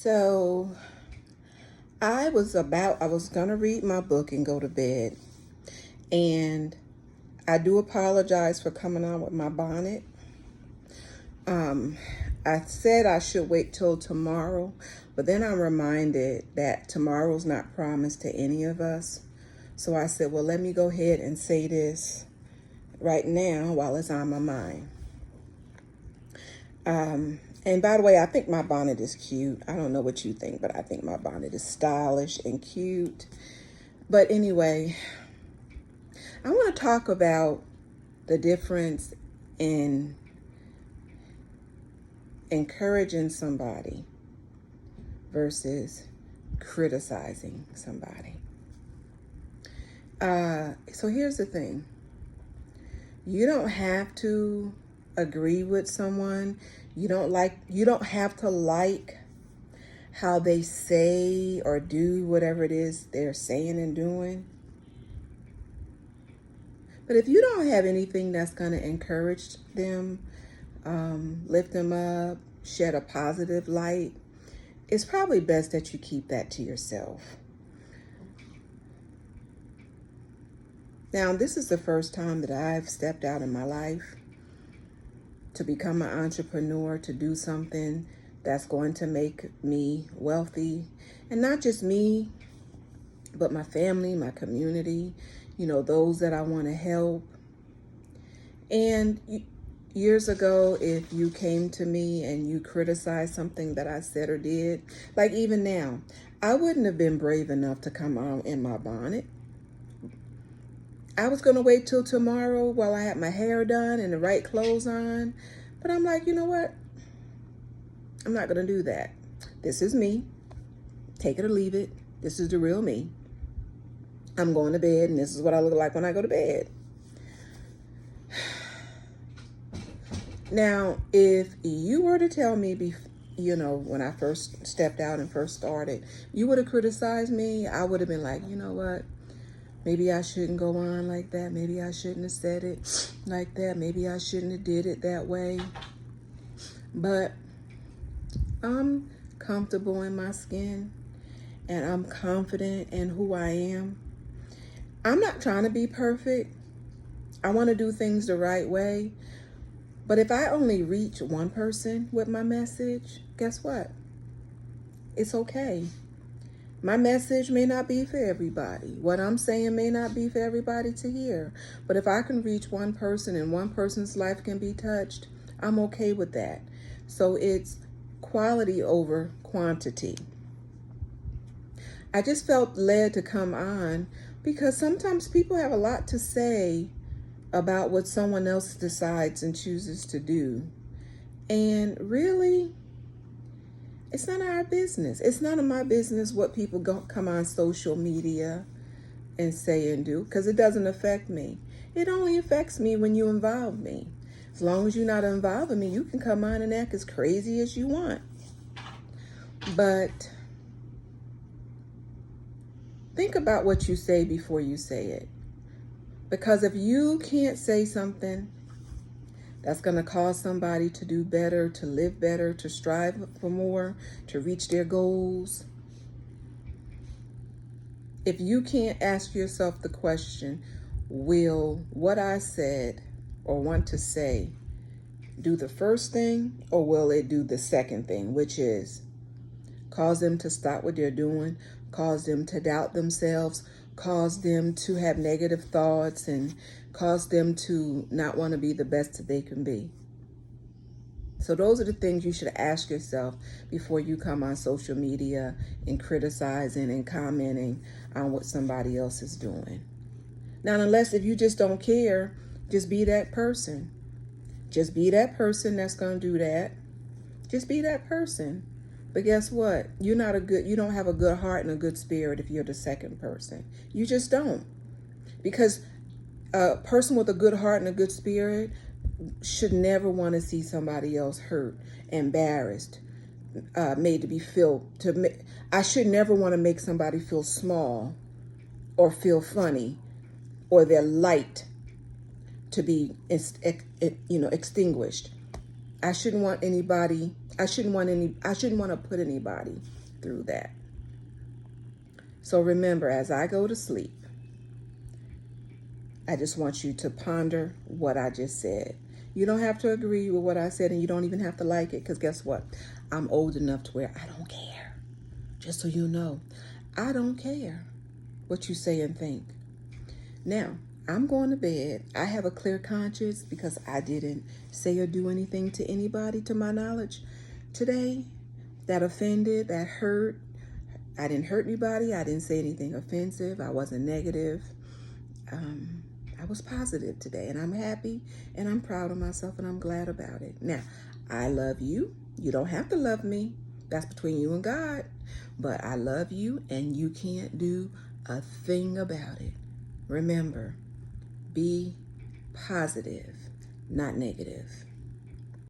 So I was going to read my book and go to bed. And I do apologize for coming on with my bonnet. I said I should wait till tomorrow, but then I'm reminded that tomorrow's not promised to any of us. So I said, well, let me go ahead and say this right now while it's on my mind. And by the way, I think my bonnet is cute. I don't know what you think, but I think my bonnet is stylish and cute. But anyway, I want to talk about the difference in encouraging somebody versus criticizing somebody. So here's the thing. You don't have to agree with someone. You don't have to like how they say or do whatever it is they're saying and doing. But if you don't have anything that's going to encourage them, lift them up, shed a positive light, it's probably best that you keep that to yourself. Now, this is the first time that I've stepped out in my life to become an entrepreneur, to do something that's going to make me wealthy. And not just me, but my family, my community, those that I want to help. And years ago, if you came to me and you criticized something that I said or did, like even now, I wouldn't have been brave enough to come on in my bonnet. I was going to wait till tomorrow while I had my hair done and the right clothes on. But I'm like, you know what? I'm not going to do that. This is me. Take it or leave it. This is the real me. I'm going to bed, and this is what I look like when I go to bed. Now, if you were to tell me, when I first stepped out and first started, you would have criticized me, I would have been like, you know what? Maybe I shouldn't go on like that. Maybe I shouldn't have said it like that. Maybe I shouldn't have did it that way. But I'm comfortable in my skin, and I'm confident in who I am. I'm not trying to be perfect. I want to do things the right way. But if I only reach one person with my message, guess what? It's okay. My message may not be for everybody. What I'm saying may not be for everybody to hear. But if I can reach one person and one person's life can be touched, I'm okay with that. So it's quality over quantity. I just felt led to come on because sometimes people have a lot to say about what someone else decides and chooses to do. And really, it's none of our business. It's none of my business what people come on social media and say and do, because it doesn't affect me. It only affects me when you involve me. As long as you're not involving me, you can come on and act as crazy as you want. But think about what you say before you say it. Because if you can't say something that's going to cause somebody to do better, to live better, to strive for more, to reach their goals, if you can't ask yourself the question, will what I said or want to say do the first thing, or will it do the second thing, which is cause them to stop what they're doing, cause them to doubt themselves, cause them to have negative thoughts, and cause them to not want to be the best that they can be. So those are the things you should ask yourself before you come on social media and criticizing and commenting on what somebody else is doing. Now, unless if you just don't care, just be that person. Just be that person that's going to do that. Just be that person. But guess what? You don't have a good heart and a good spirit if you're the second person. You just don't. Because a person with a good heart and a good spirit should never want to see somebody else hurt, embarrassed, made to be I should never want to make somebody feel small or feel funny or their light to be extinguished. I shouldn't want anybody, I shouldn't want to put anybody through that. So remember, as I go to sleep, I just want you to ponder what I just said. You don't have to agree with what I said, and you don't even have to like it, because guess what? I'm old enough to where I don't care. Just so you know, I don't care what you say and think. Now, I'm going to bed. I have a clear conscience because I didn't say or do anything to anybody, to my knowledge, today that offended, that hurt. I didn't hurt anybody. I didn't say anything offensive. I wasn't negative. I was positive today, and I'm happy, and I'm proud of myself, and I'm glad about it. Now, I love you. You don't have to love me. That's between you and God. But I love you, and you can't do a thing about it. Remember, be positive, not negative.